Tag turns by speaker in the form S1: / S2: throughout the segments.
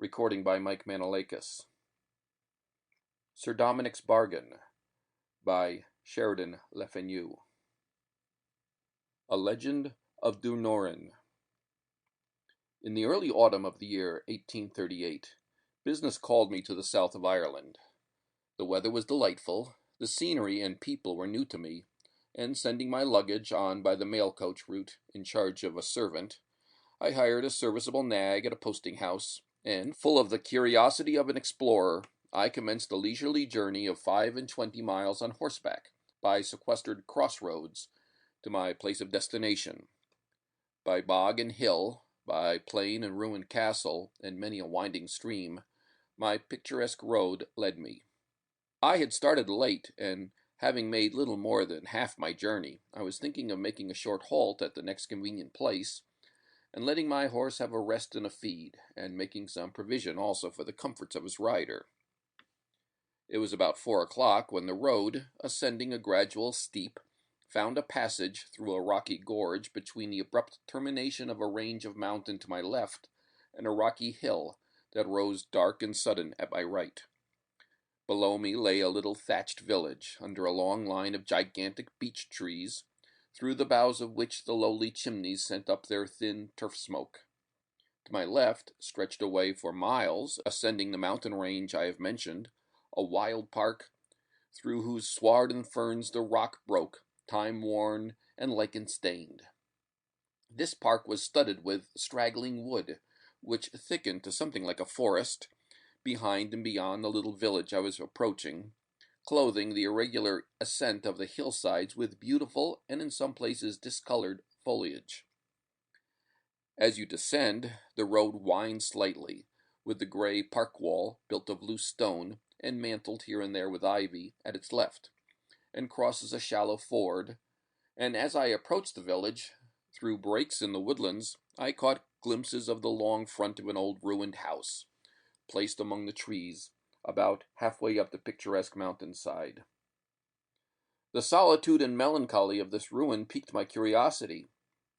S1: Recording by Mike Manalakis. Sir Dominick's Bargain by Sheridan Fanu. A Legend of Dunoran. In the early autumn of the year 1838, business called me to the south of Ireland. The weather was delightful, the scenery and people were new to me, and sending my luggage on by the mail coach route in charge of a servant, I hired a serviceable nag at a posting house, and, full of the curiosity of an explorer, I commenced a leisurely journey of 25 miles on horseback, by sequestered crossroads, to my place of destination. By bog and hill, by plain and ruined castle, and many a winding stream, my picturesque road led me. I had started late, and having made little more than half my journey, I was thinking of making a short halt at the next convenient place, and letting my horse have a rest and a feed, and making some provision also for the comforts of his rider. It was about 4 o'clock when the road, ascending a gradual steep, found a passage through a rocky gorge between the abrupt termination of a range of mountain to my left and a rocky hill that rose dark and sudden at my right. Below me lay a little thatched village, under a long line of gigantic beech trees, through the boughs of which the lowly chimneys sent up their thin turf smoke. To my left stretched away for miles, ascending the mountain range I have mentioned, a wild park, through whose sward and ferns the rock broke, time-worn and lichen-stained. This park was studded with straggling wood, which thickened to something like a forest, behind and beyond the little village I was approaching, clothing the irregular ascent of the hillsides with beautiful and in some places discolored foliage. As you descend, the road winds slightly, with the gray park wall, built of loose stone and mantled here and there with ivy, at its left, and crosses a shallow ford, and as I approached the village, through breaks in the woodlands, I caught glimpses of the long front of an old ruined house, placed among the trees, about halfway up the picturesque mountainside. The solitude and melancholy of this ruin piqued my curiosity,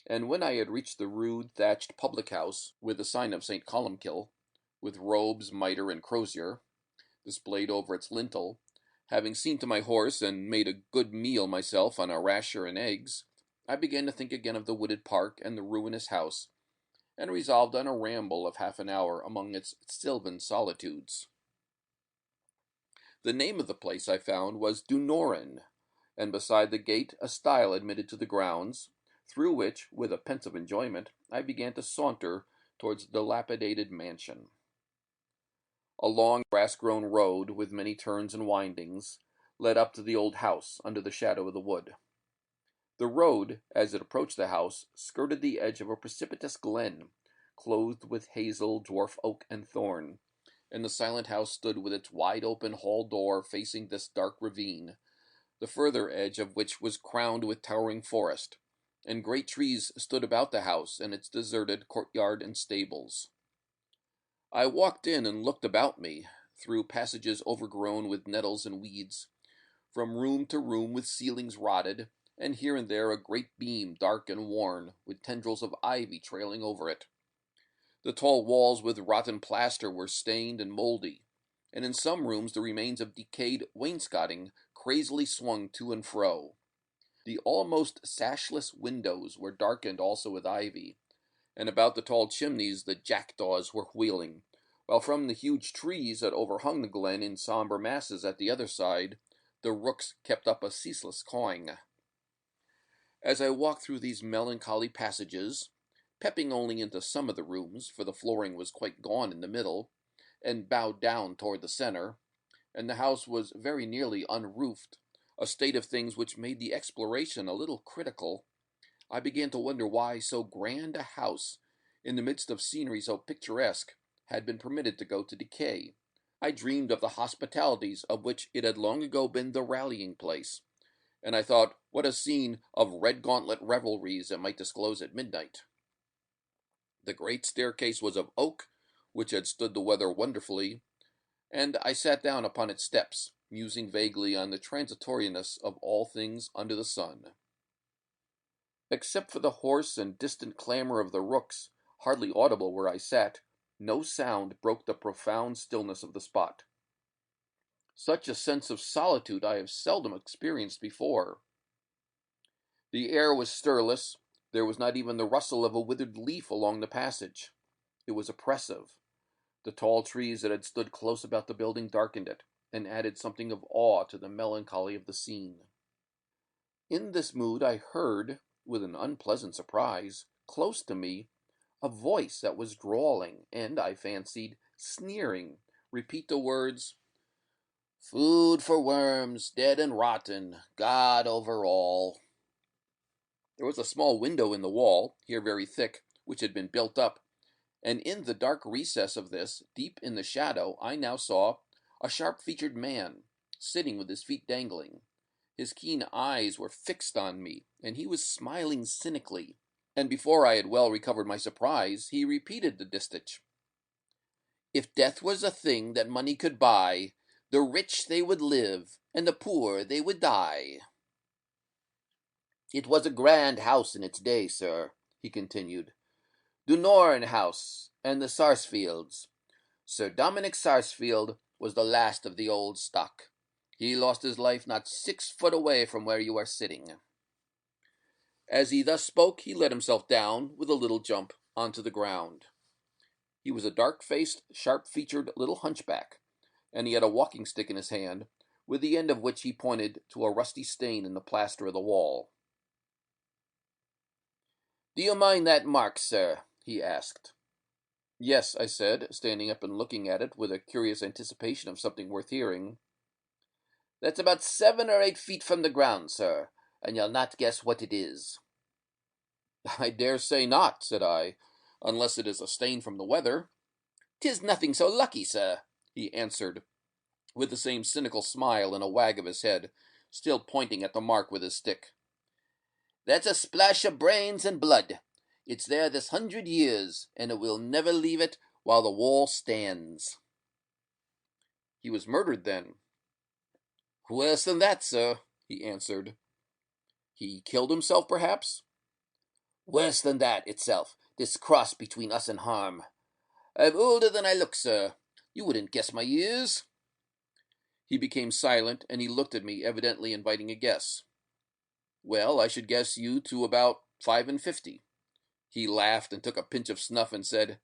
S1: and when I had reached the rude thatched public house, with the sign of St. Columkill, with robes, mitre, and crozier, displayed over its lintel, having seen to my horse and made a good meal myself on a rasher and eggs, I began to think again of the wooded park and the ruinous house, and resolved on a ramble of half an hour among its sylvan solitudes. The name of the place, I found, was Dunoran, and beside the gate a stile admitted to the grounds, through which, with a pensive enjoyment, I began to saunter towards the dilapidated mansion. A long grass-grown road, with many turns and windings, led up to the old house under the shadow of the wood. The road, as it approached the house, skirted the edge of a precipitous glen, clothed with hazel, dwarf oak, and thorn, and the silent house stood with its wide-open hall door facing this dark ravine, the further edge of which was crowned with towering forest, and great trees stood about the house and its deserted courtyard and stables. I walked in and looked about me, through passages overgrown with nettles and weeds, from room to room with ceilings rotted, and here and there a great beam dark and worn, with tendrils of ivy trailing over it. The tall walls with rotten plaster were stained and mouldy, and in some rooms the remains of decayed wainscoting crazily swung to and fro. The almost sashless windows were darkened also with ivy, and about the tall chimneys the jackdaws were wheeling, while from the huge trees that overhung the glen in somber masses at the other side, the rooks kept up a ceaseless cawing. As I walked through these melancholy passages, peeping only into some of the rooms, for the flooring was quite gone in the middle, and bowed down toward the center, and the house was very nearly unroofed, a state of things which made the exploration a little critical, I began to wonder why so grand a house, in the midst of scenery so picturesque, had been permitted to go to decay. I dreamed of the hospitalities of which it had long ago been the rallying place, and I thought what a scene of red gauntlet revelries it might disclose at midnight. The great staircase was of oak, which had stood the weather wonderfully, and I sat down upon its steps, musing vaguely on the transitoriness of all things under the sun. Except for the hoarse and distant clamor of the rooks, hardly audible where I sat, No sound broke the profound stillness of the spot. Such a sense of solitude I have seldom experienced before. The air was stirless. There was not even the rustle of a withered leaf along the passage. It was oppressive. The tall trees that had stood close about the building darkened it, and added something of awe to the melancholy of the scene. In this mood I heard, with an unpleasant surprise, close to me, a voice that was drawling, and, I fancied, sneering, repeat the words, "Food for worms, dead and rotten, God over all." There was a small window in the wall, here very thick, which had been built up, and in the dark recess of this, deep in the shadow, I now saw a sharp-featured man, sitting with his feet dangling. His keen eyes were fixed on me, and he was smiling cynically, and before I had well recovered my surprise, he repeated the distich. "If death was a thing that money could buy, the rich they would live, and the poor they would die." "It was a grand house in its day, sir," he continued. "Dunoran House, and the Sarsfields. Sir Dominick Sarsfield was the last of the old stock. He lost his life not 6 foot away from where you are sitting." As he thus spoke, he let himself down, with a little jump, onto the ground. He was a dark-faced, sharp-featured little hunchback, and he had a walking-stick in his hand, with the end of which he pointed to a rusty stain in the plaster of the wall. "Do you mind that mark, sir?" he asked. "Yes," I said, standing up and looking at it with a curious anticipation of something worth hearing. "That's about 7 or 8 feet from the ground, sir, and you'll not guess what it is." "I dare say not," said I, "unless it is a stain from the weather." "'Tis nothing so lucky, sir," he answered, with the same cynical smile and a wag of his head, still pointing at the mark with his stick. "That's a splash of brains and blood. It's there this 100 years, and it will never leave it while the wall stands." "He was murdered, then?" "Worse than that, sir," he answered. "He killed himself, perhaps?" "Worse than that itself, this cross between us and harm. I'm older than I look, sir. You wouldn't guess my years." He became silent, and he looked at me, evidently inviting a guess. "Well, I should guess you to about 55." He laughed and took a pinch of snuff and said,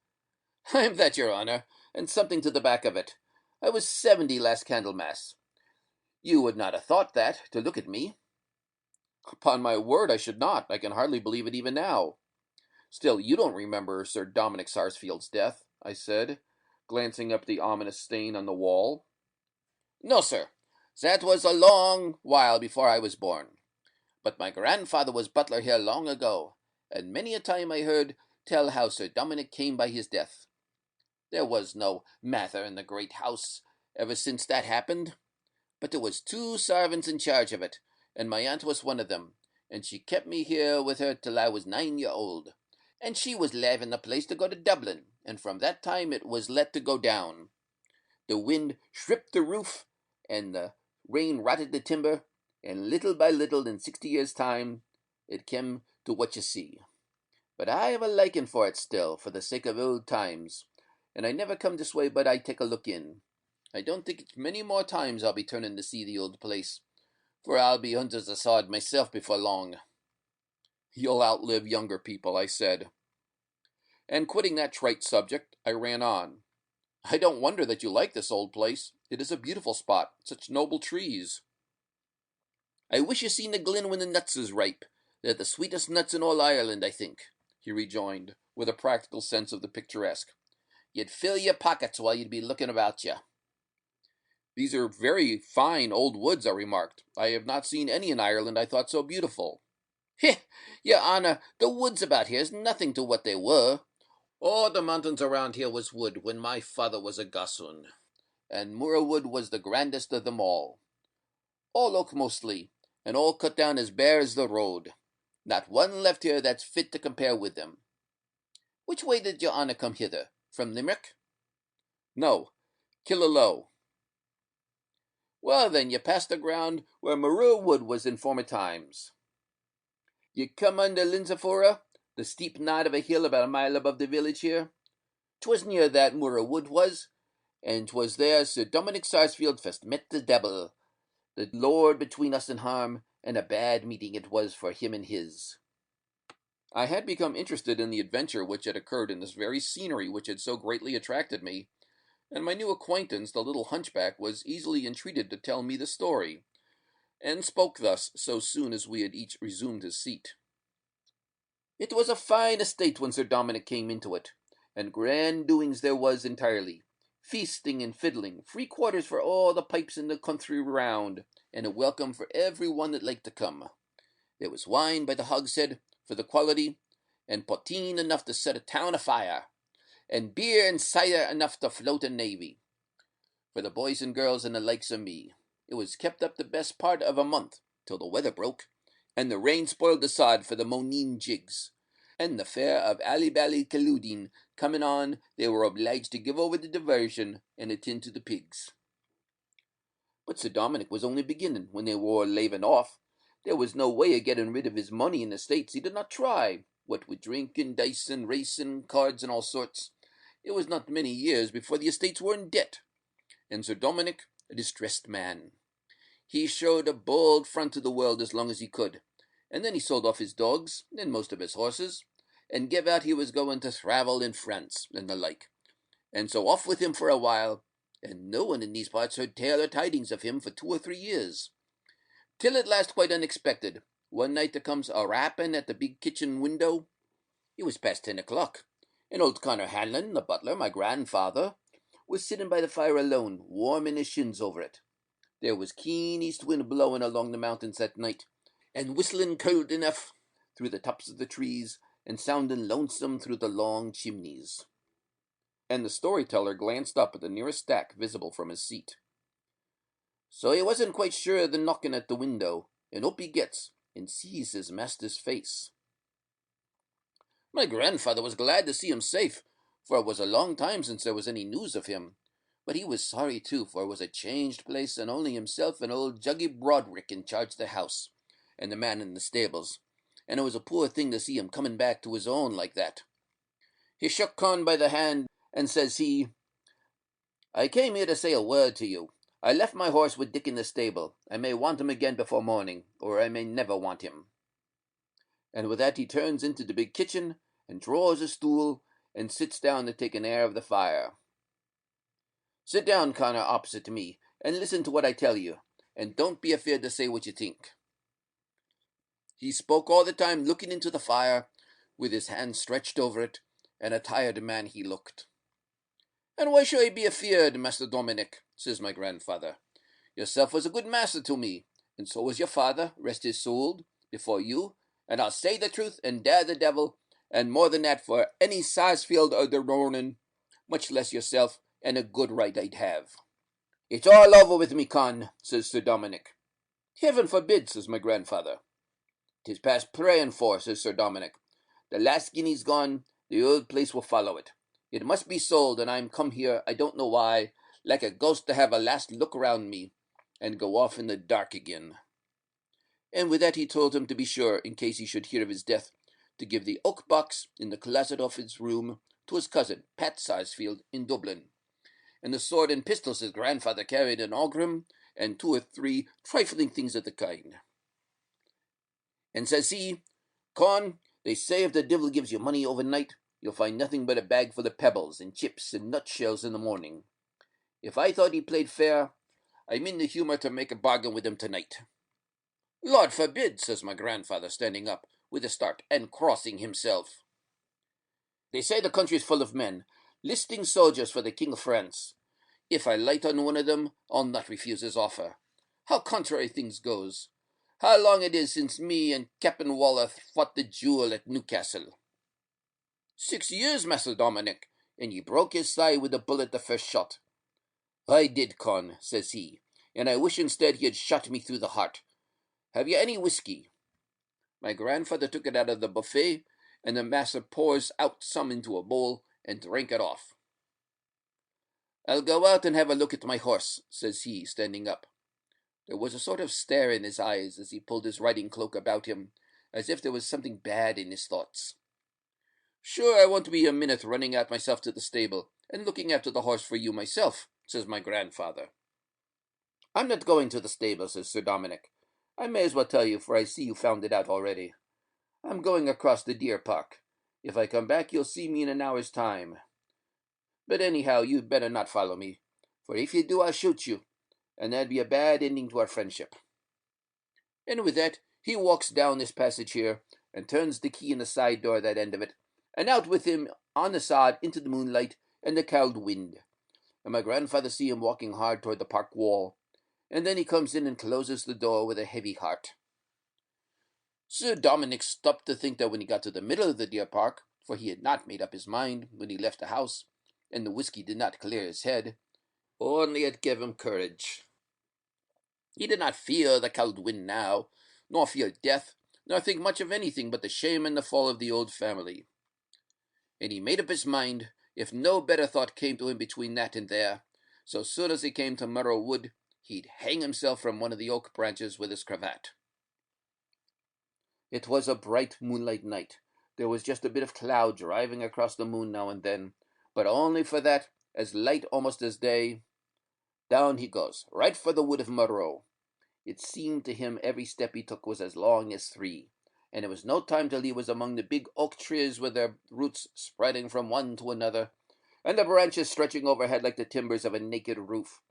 S1: "I'm that, your honor, and something to the back of it. I was 70 last Candlemas. You would not have thought that, to look at me." "Upon my word, I should not. I can hardly believe it even now. Still, you don't remember Sir Dominick Sarsfield's death," I said, glancing up the ominous stain on the wall. "No, sir. That was a long while before I was born. But my grandfather was butler here long ago, and many a time I heard tell how Sir Dominick came by his death. There was no matter in the great house ever since that happened, but there was 2 servants in charge of it, and my aunt was one of them, and she kept me here with her till I was 9 year old, and she was laving the place to go to Dublin, and from that time it was let to go down. The wind stripped the roof, and the rain rotted the timber, and little by little, in 60 years' time, it came to what you see. But I have a liking for it still, for the sake of old times, and I never come this way but I take a look in. I don't think it's many more times I'll be turning to see the old place, for I'll be under the sod myself before long." "You'll outlive younger people," I said. And quitting that trite subject, I ran on. "I don't wonder that you like this old place. It is a beautiful spot, such noble trees." "I wish you seen the glen when the nuts is ripe. They're the sweetest nuts in all Ireland, I think," he rejoined, with a practical sense of the picturesque. "You'd fill your pockets while you'd be looking about you." "These are very fine old woods," I remarked. "I have not seen any in Ireland I thought so beautiful." "Heh, your honor, the woods about here is nothing to what they were. All the mountains around here was wood when my father was a gossoon, and Moor wood was the grandest of them all. All oak mostly, and all cut down as bare as the road. Not one left here that's fit to compare with them. Which way did your honor come hither? From Limerick?" "No, Killaloe." "Well, then, you passed the ground where Moor wood was in former times. You come under Linsafora, the steep nod of a hill about a mile above the village here. 'Twas near that Moor Wood was, and 'twas there Sir Dominick Sarsfield first met the devil, the Lord between us and harm, and a bad meeting it was for him and his. I had become interested in the adventure which had occurred in this very scenery which had so greatly attracted me, and my new acquaintance, the little hunchback, was easily entreated to tell me the story, and spoke thus so soon as we had each resumed his seat. It was a fine estate when Sir Dominick came into it, and grand doings there was entirely, feasting and fiddling, free quarters for all the pipes in the country round, and a welcome for every one that liked to come. There was wine by the hogshead for the quality, and poteen enough to set a town afire, and beer and cider enough to float a navy, for the boys and girls and the likes of me. It was kept up the best part of a month, till the weather broke, and the rain spoiled the sod for the moneen jigs, and the fair of Allybally coming on, they were obliged to give over the diversion and attend to the pigs. But Sir Dominick was only beginning when they were laving off. There was no way of getting rid of his money in the States. He did not try, what with drink and dice and racing, cards and all sorts. It was not many years before the estates were in debt, and Sir Dominick a distressed man. He showed a bold front to the world as long as he could, and then he sold off his dogs and most of his horses, and gave out he was going to travel in France and the like, and so off with him for a while, and no one in these parts heard tale or tidings of him for 2 or 3 years, till at last, quite unexpected, one night there comes a rapping at the big kitchen window. It was past 10 o'clock, and old Connor Hanlon, the butler, my grandfather, was sitting by the fire alone, warming his shins over it. There was keen east wind blowing along the mountains that night, and whistling cold enough through the tops of the trees, and sounding lonesome through the long chimneys. And the storyteller glanced up at the nearest stack visible from his seat. So he wasn't quite sure of the knocking at the window, and up he gets, and sees his master's face. My grandfather was glad to see him safe, for it was a long time since there was any news of him. But he was sorry too, for it was a changed place, and only himself and old Juggy Broderick in charge of the house, and the man in the stables, and it was a poor thing to see him coming back to his own like that. He shook Con by the hand, and says he, "I came here to say a word to you. I left my horse with Dick in the stable. I may want him again before morning, or I may never want him." And with that he turns into the big kitchen, and draws a stool, and sits down to take an air of the fire. "Sit down, Connor, opposite to me, and listen to what I tell you, and don't be afraid to say what you think." He spoke all the time looking into the fire, with his hand stretched over it, and a tired man he looked. "And why should I be afeard, Master Dominick?" says my grandfather. "Yourself was a good master to me, and so was your father, rest his soul, before you, and I'll say the truth and dare the devil, and more than that for any Sarsfield or the Ronin, much less yourself, and a good right I'd have." "It's all over with me, Con," says Sir Dominick. "Heaven forbid," says my grandfather. "'Tis past praying for," says Sir Dominick. "The last guinea's gone, the old place will follow it. It must be sold, and I'm come here, I don't know why, like a ghost to have a last look round me, and go off in the dark again." And with that he told him to be sure, in case he should hear of his death, to give the oak box in the closet of his room to his cousin, Pat Sarsfield, in Dublin, and the sword and pistols his grandfather carried in Aughrim, and 2 or 3 trifling things of the kind. And says he, "Con, they say if the devil gives you money overnight, you'll find nothing but a bag full of pebbles and chips and nutshells in the morning. If I thought he played fair, I'm in the humour to make a bargain with him tonight." "Lord forbid," says my grandfather, standing up with a start and crossing himself. "They say the country's full of men, listing soldiers for the King of France. If I light on one of them, I'll not refuse his offer. How contrary things goes. How long it is since me and Captain Waller fought the duel at Newcastle?" "6 years, Master Dominick, and ye broke his thigh with a bullet the first shot." "I did, Con," says he, "and I wish instead he had shot me through the heart. Have you any whiskey?" My grandfather took it out of the buffet, and the master pours out some into a bowl, and drank it off. "I'll go out and have a look at my horse," says he, standing up. There was a sort of stare in his eyes as he pulled his riding cloak about him, as if there was something bad in his thoughts. Sure, I won't be a minute running out myself to the stable, and looking after the horse for you myself, says my grandfather. I'm not going to the stable, says Sir Dominick. I may as well tell you, for I see you found it out already. I'm going across the deer park. If I come back, you'll see me in an hour's time. But anyhow, you'd better not follow me, for if you do, I'll shoot you, and that'd be a bad ending to our friendship. And with that, he walks down this passage here, and turns the key in the side door at that end of it, and out with him on the sod into the moonlight and the cold wind. And my grandfather see him walking hard toward the park wall, and then he comes in and closes the door with a heavy heart. Sir Dominick stopped to think that when he got to the middle of the deer park, for he had not made up his mind when he left the house, and the whiskey did not clear his head, only it gave him courage. He did not fear the cold wind now, nor fear death, nor think much of anything but the shame and the fall of the old family. And he made up his mind, if no better thought came to him between that and there, so soon as he came to Murrow Wood, he'd hang himself from one of the oak branches with his cravat. It was a bright moonlight night. There was just a bit of cloud driving across the moon now and then, but only for that, as light almost as day. Down he goes, right for the wood of Murrow. It seemed to him every step he took was as long as 3, and it was no time till he was among the big oak trees with their roots spreading from one to another, and the branches stretching overhead like the timbers of a naked roof,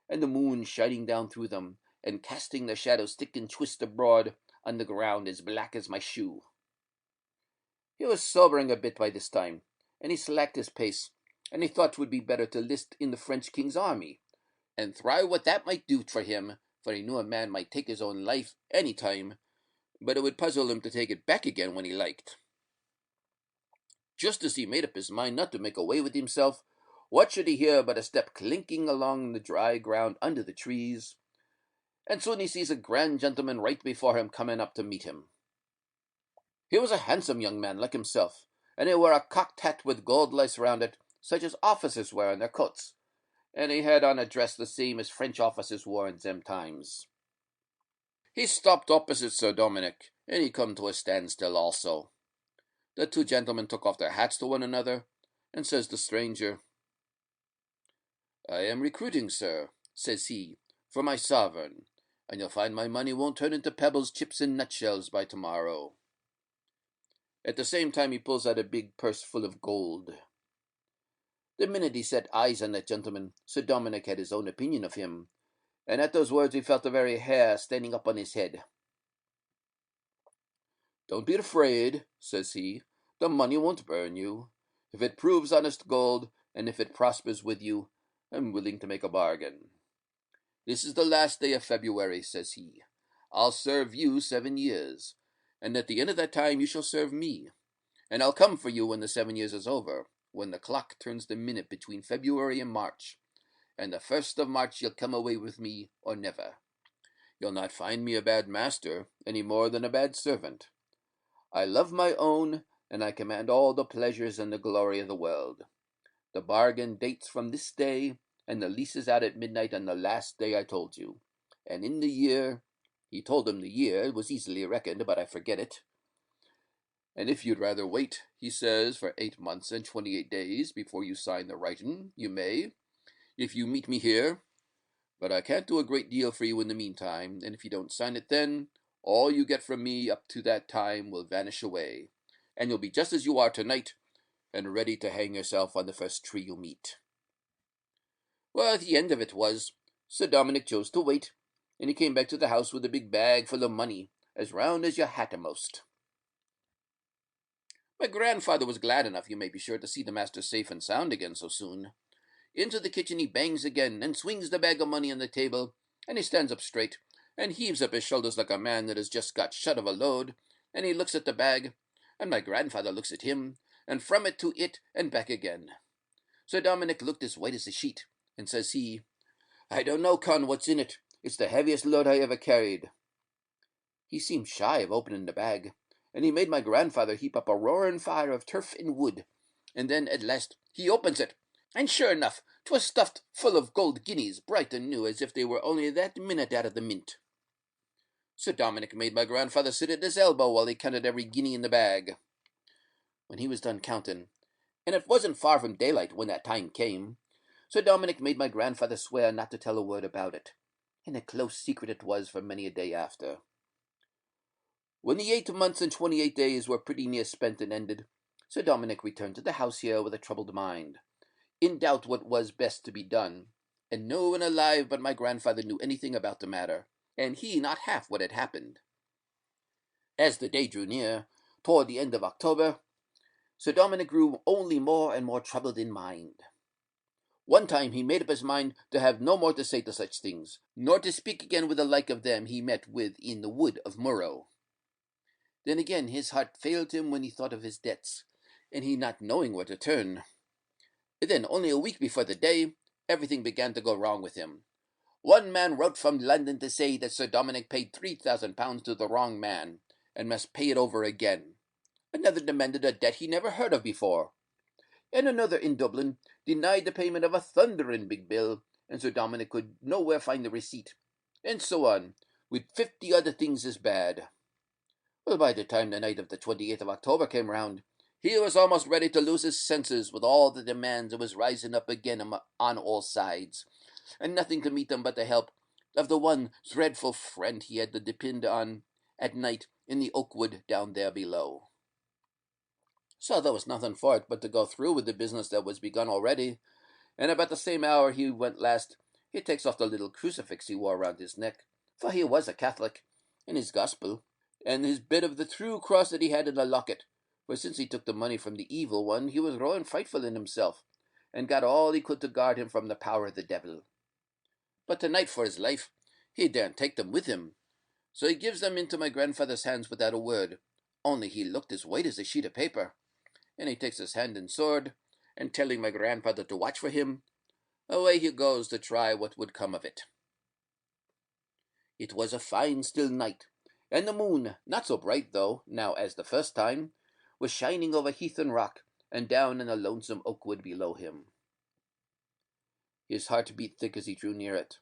S1: and the moon shining down through them, and casting their shadows thick and twist abroad on the ground as black as my shoe. He was sobering a bit by this time, and he slacked his pace, and he thought 'twould be better to list in the French king's army, and try what that might do for him, for he knew a man might take his own life any time, but it would puzzle him to take it back again when he liked. Just as he made up his mind not to make away with himself, what should he hear but a step clinking along the dry ground under the trees, and soon he sees a grand gentleman right before him coming up to meet him. He was a handsome young man like himself, and he wore a cocked hat with gold lace round it, such as officers wear on their coats, and he had on a dress the same as French officers wore in them times. He stopped opposite Sir Dominick, and he come to a standstill also. The two gentlemen took off their hats to one another, and says the stranger, "I am recruiting, sir," says he, "for my sovereign, and you'll find my money won't turn into pebbles, chips, and nutshells by tomorrow." At the same time he pulls out a big purse full of gold. The minute he set eyes on that gentleman, Sir Dominick had his own opinion of him, and at those words he felt the very hair standing up on his head. "Don't be afraid," says he. "The money won't burn you. If it proves honest gold, and if it prospers with you, I'm willing to make a bargain. This is the last day of February," says he. "I'll serve you 7 years, and at the end of that time you shall serve me, and I'll come for you when the 7 years is over, when the clock turns the minute between February and March, and the 1st of March you'll come away with me or never. You'll not find me a bad master, any more than a bad servant. I love my own, and I command all the pleasures and the glory of the world. The bargain dates from this day, and the lease is out at midnight on the last day I told you. And in the year," he told him the year, it was easily reckoned, but I forget it. "And if you'd rather wait," he says, "for 8 months and 28 days before you sign the writing, you may, if you meet me here. But I can't do a great deal for you in the meantime, and if you don't sign it then, all you get from me up to that time will vanish away, and you'll be just as you are tonight, and ready to hang yourself on the first tree you meet." Well, the end of it was, Sir Dominick chose to wait, and he came back to the house with a big bag full of money, as round as your hat a'most. My grandfather was glad enough, you may be sure, to see the master safe and sound again so soon. Into the kitchen he bangs again, and swings the bag of money on the table, and he stands up straight, and heaves up his shoulders like a man that has just got shut of a load, and he looks at the bag, and my grandfather looks at him, and from it to it, and back again. Sir Dominick looked as white as a sheet, and says he, "I don't know, Con, what's in it. It's the heaviest load I ever carried." He seemed shy of opening the bag, and he made my grandfather heap up a roaring fire of turf and wood, and then at last he opens it, and sure enough 'twas stuffed full of gold guineas, bright and new, as if they were only that minute out of the mint. Sir Dominick made my grandfather sit at his elbow while he counted every guinea in the bag.
S2: when he was done counting, and it wasn't far from daylight when that time came. So Dominick made my grandfather swear not to tell a word about it, and a close secret it was for many a day after. When the 8 months and 28 days were pretty near spent and ended, Sir Dominick returned to the house here with a troubled mind, in doubt what was best to be done, and no one alive but my grandfather knew anything about the matter, and he not half what had happened. As the day drew near, toward the end of October, Sir Dominick grew only more and more troubled in mind. One time he made up his mind to have no more to say to such things, nor to speak again with the like of them he met with in the wood of Murrow. Then again his heart failed him when he thought of his debts, and he not knowing where to turn. Then, only a week before the day, everything began to go wrong with him. One man wrote from London to say that Sir Dominick paid £3,000 to the wrong man, and must pay it over again. Another demanded a debt he never heard of before, and another in Dublin denied the payment of a thundering big bill, and Sir Dominick could nowhere find the receipt, and so on, with 50 other things as bad. Well, by the time the night of the 28th of October came round, he was almost ready to lose his senses with all the demands that was rising up again on all sides, and nothing to meet them but the help of the one dreadful friend he had to depend on at night in the oak wood down there below. So there was nothing for it but to go through with the business that was begun already, and about the same hour he went last, he takes off the little crucifix he wore round his neck, for he was a Catholic, in his gospel, and his bit of the true cross that he had in a locket, for since he took the money from the evil one, he was growing frightful in himself, and got all he could to guard him from the power of the devil. But tonight, for his life, he daren't take them with him, so he gives them into my grandfather's hands without a word, only he looked as white as a sheet of paper, and he takes his hand and sword, and telling my grandfather to watch for him, away he goes to try what would come of it. It was a fine still night, and the moon, not so bright though, now as the first time, was shining over heath and rock, and down in a lonesome oak wood below him. His heart beat thick as he drew near it.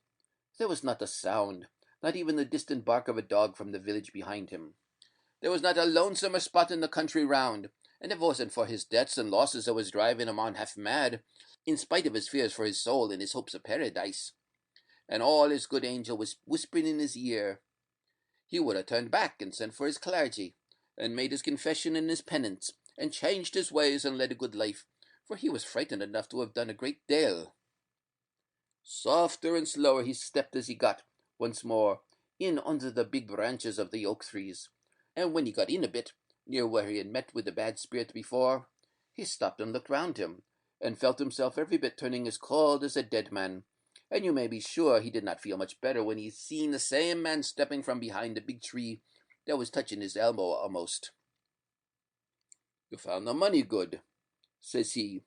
S2: There was not a sound, not even the distant bark of a dog from the village behind him. There was not a lonesomer spot in the country round, and if it wasn't for his debts and losses that was driving him on half mad, in spite of his fears for his soul and his hopes of paradise, and all his good angel was whispering in his ear, he would have turned back and sent for his clergy, and made his confession and his penance, and changed his ways and led a good life, for he was frightened enough to have done a great deal. Softer and slower he stepped as he got, once more, in under the big branches of the oak trees, and when he got in a bit, near where he had met with the bad spirit before, he stopped and looked round him, and felt himself every bit turning as cold as a dead man, and you may be sure he did not feel much better when he seen the same man stepping from behind the big tree that was touching his elbow almost. "You found the money good," says he,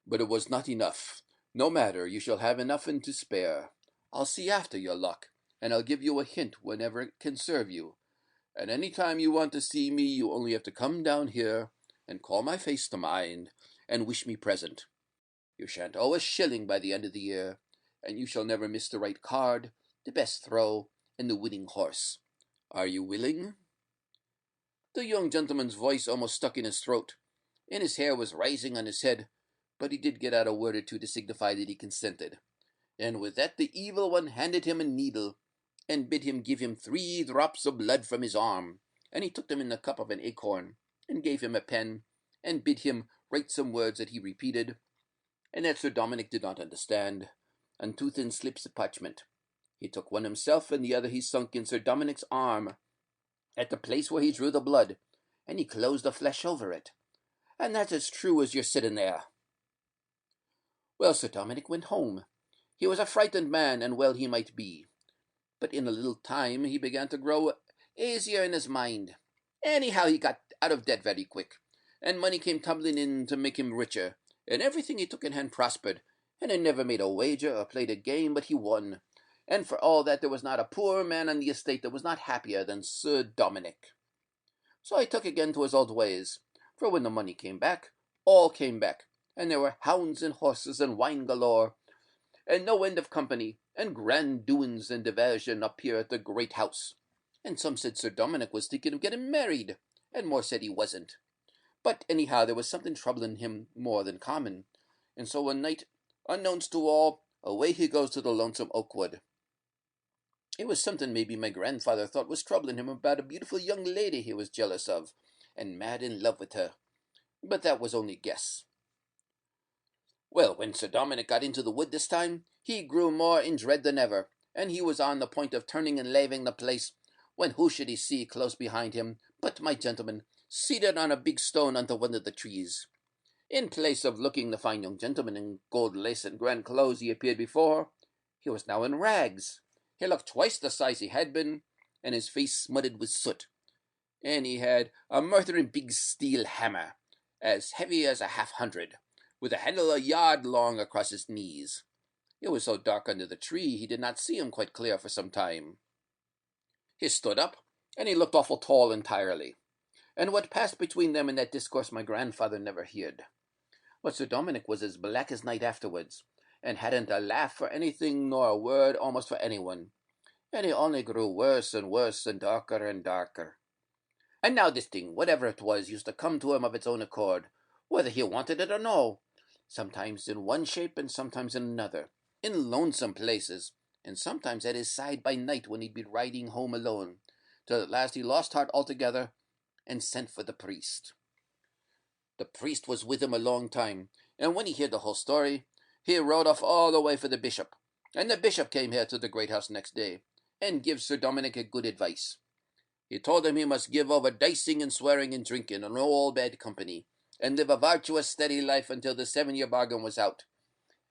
S2: "but it was not enough. No matter, you shall have enough and to spare. I'll see after your luck, and I'll give you a hint whenever it can serve you. And any time you want to see me, you only have to come down here, and call my face to mind, and wish me present. You shan't owe a shilling by the end of the year, and you shall never miss the right card, the best throw, and the winning horse. Are you willing?" The young gentleman's voice almost stuck in his throat, and his hair was rising on his head, but he did get out a word or two to signify that he consented, and with that the evil one handed him a needle, and bid him give him 3 drops of blood from his arm, and he took them in the cup of an acorn, and gave him a pen, and bid him write some words that he repeated, and that Sir Dominick did not understand, on 2 thin slips of parchment. He took one himself, and the other he sunk in Sir Dominick's arm, at the place where he drew the blood, and he closed the flesh over it, and that's as true as you're sitting there. Well, Sir Dominick went home. He was a frightened man, and well he might be, but in a little time he began to grow easier in his mind. Anyhow, he got out of debt very quick, and money came tumbling in to make him richer, and everything he took in hand prospered, and he never made a wager or played a game but he won, and for all that there was not a poor man on the estate that was not happier than Sir Dominick. So I took again to his old ways, for when the money came back, all came back, and there were hounds and horses and wine galore, and no end of company, and grand doings and diversion up here at the great house. And some said Sir Dominick was thinking of getting married, and more said he wasn't. But anyhow, there was something troubling him more than common, and so one night, unknowns to all, away he goes to the lonesome oak wood. It was something maybe my grandfather thought was troubling him about a beautiful young lady he was jealous of, and mad in love with her. But that was only guess. Well, when Sir Dominick got into the wood this time, he grew more in dread than ever, and he was on the point of turning and leaving the place, when who should he see close behind him but my gentleman, seated on a big stone under one of the trees. In place of looking the fine young gentleman in gold lace and grand clothes he appeared before, he was now in rags. He looked twice the size he had been, and his face smutted with soot, and he had a murthering big steel hammer, as heavy as a half-hundred, with a handle a yard long across his knees. It was so dark under the tree he did not see him quite clear for some time. He stood up, and he looked awful tall entirely, and what passed between them in that discourse my grandfather never heard. But Sir Dominick was as black as night afterwards, and hadn't a laugh for anything nor a word almost for anyone, and he only grew worse and worse and darker and darker. And now this thing, whatever it was, used to come to him of its own accord, whether he wanted it or no, sometimes in one shape and sometimes in another, in lonesome places, and sometimes at his side by night when he'd be riding home alone, till at last he lost heart altogether and sent for the priest. The priest was with him a long time, and when he heard the whole story, he rode off all the way for the bishop, and the bishop came here to the great house next day, and give Sir Dominick a good advice. He told him he must give over dicing and swearing and drinking and all bad company, and live a virtuous, steady life until the 7-year bargain was out.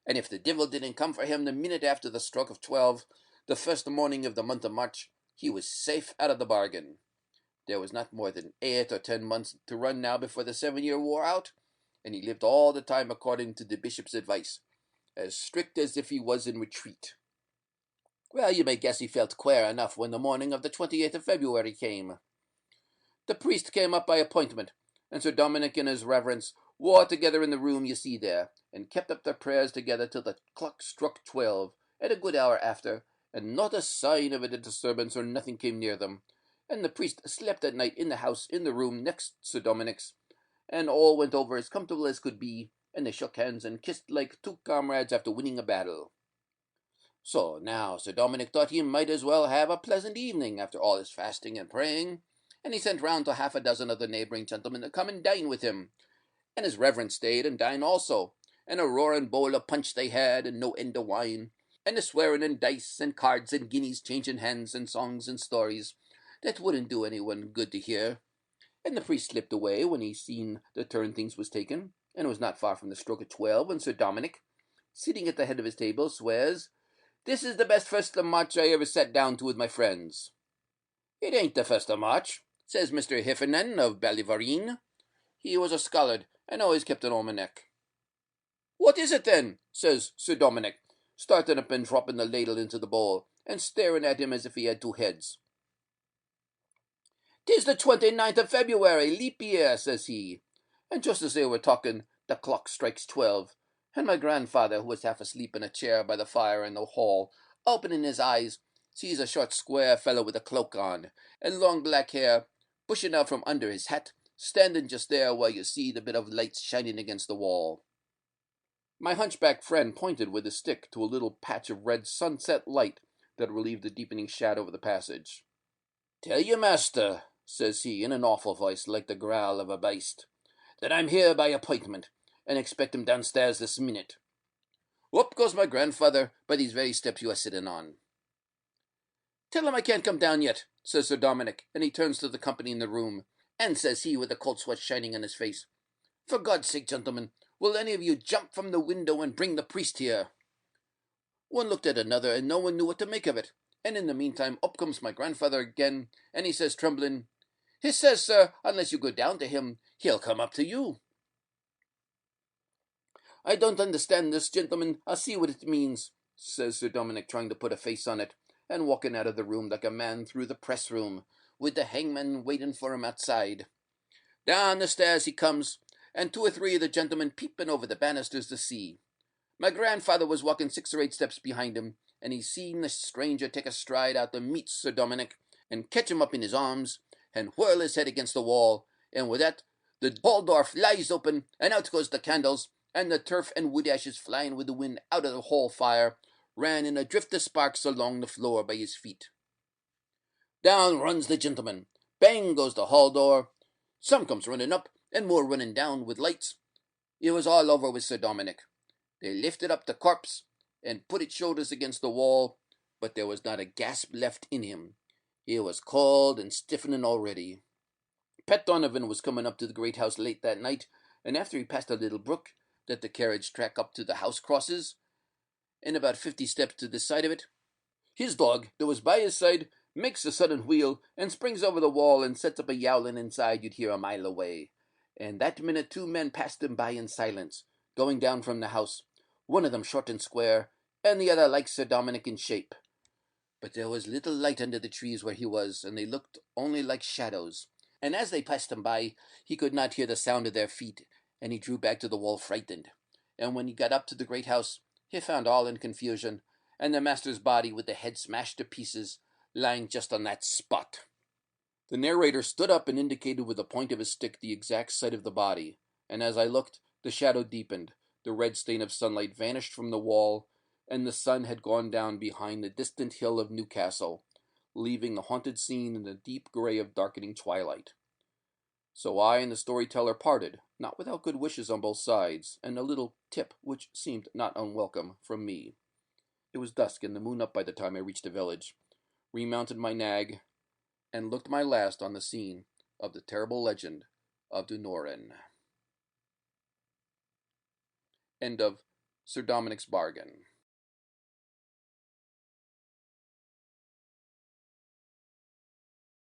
S2: And if the devil didn't come for him the minute after the stroke of 12, the first morning of the month of March, he was safe out of the bargain. There was not more than 8 or 10 months to run now before the 7-year wore out, and he lived all the time according to the bishop's advice, as strict as if he was in retreat. Well, you may guess he felt queer enough when the morning of the 28th of February came. The priest came up by appointment, and Sir Dominick and his reverence wore together in the room you see there, and kept up their prayers together till the clock struck 12, at a good hour after, and not a sign of a disturbance or nothing came near them, and the priest slept at night in the house in the room next Sir Dominick's, and all went over as comfortable as could be, and they shook hands and kissed like two comrades after winning a battle. So now Sir Dominick thought he might as well have a pleasant evening after all his fasting and praying, and he sent round to half a dozen of the neighbouring gentlemen to come and dine with him, and his reverence stayed and dined also, and a roaring bowl of punch they had, and no end of wine, and the swearing and dice and cards and guineas changing hands, and songs and stories that wouldn't do anyone good to hear. And the priest slipped away when he seen the turn things was taken, and it was not far from the stroke of 12 when Sir Dominick, sitting at the head of his table, swears, "This is the best first of March I ever sat down to with my friends." "It ain't the first of March," says Mr. Heffernan of Ballyvareen. He was a scholard, and always kept an almanac. "What is it then?" says Sir Dominick, starting up and dropping the ladle into the bowl, and staring at him as if he had two heads. "'Tis the 29th of February, leap year," says he. And just as they were talking, the clock strikes 12, and my grandfather, who was half asleep in a chair by the fire in the hall, opening his eyes, sees a short square fellow with a cloak on, and long black hair, pushing out from under his hat, standing just there where you see the bit of light shining against the wall. My hunchback friend pointed with his stick to a little patch of red sunset light that relieved the deepening shadow of the passage. "Tell you, master," says he, in an awful voice like the growl of a beast, "that I'm here by appointment, and expect him downstairs this minute." Up goes my grandfather by these very steps you are sitting on. "Tell him I can't come down yet," says Sir Dominick, and he turns to the company in the room, and says he, with the cold sweat shining on his face, "For God's sake, gentlemen, will any of you jump from the window and bring the priest here?" One looked at another, and no one knew what to make of it, and in the meantime up comes my grandfather again, and he says, trembling, "He says, sir, unless you go down to him, he'll come up to you." "I don't understand this, gentlemen. I'll see what it means," says Sir Dominick, trying to put a face on it, and walking out of the room like a man through the press room, with the hangman waiting for him outside. Down the stairs he comes, and 2 or 3 of the gentlemen peeping over the banisters to see. My grandfather was walking 6 or 8 steps behind him, and he seen the stranger take a stride out to meet Sir Dominick, and catch him up in his arms, and whirl his head against the wall, and with that The hall door flies open, and out goes the candles, and the turf and wood ashes flying with the wind out of the hall fire ran in a drift of sparks along the floor by his feet. Down runs the gentleman. Bang goes the hall door. Some comes running up, and more running down with lights. It was all over with Sir Dominick. They lifted up the corpse and put its shoulders against the wall, but there was not a gasp left in him. He was cold and stiffening already. Pat Donovan was coming up to the great house late that night, and after he passed a little brook that the carriage track up to the house crosses, and about 50 steps to this side of it, his dog, that was by his side, makes a sudden wheel and springs over the wall and sets up a yowling inside you'd hear a mile away. And that minute 2 men passed him by in silence, going down from the house, one of them short and square, and the other like Sir Dominick in shape. But there was little light under the trees where he was, and they looked only like shadows. And as they passed him by, he could not hear the sound of their feet, and he drew back to the wall frightened. And when he got up to the great house, he found all in confusion, and the master's body with the head smashed to pieces, lying just on that spot. The narrator stood up and indicated with the point of his stick the exact site of the body, and as I looked, the shadow deepened, the red stain of sunlight vanished from the wall, and the sun had gone down behind the distant hill of Newcastle, leaving the haunted scene in a deep gray of darkening twilight. So I and the storyteller parted, not without good wishes on both sides, and a little tip which seemed not unwelcome from me. It was dusk and the moon up by the time I reached the village, remounted my nag, and looked my last on the scene of the terrible legend of Dunoran. End of Sir Dominick's Bargain.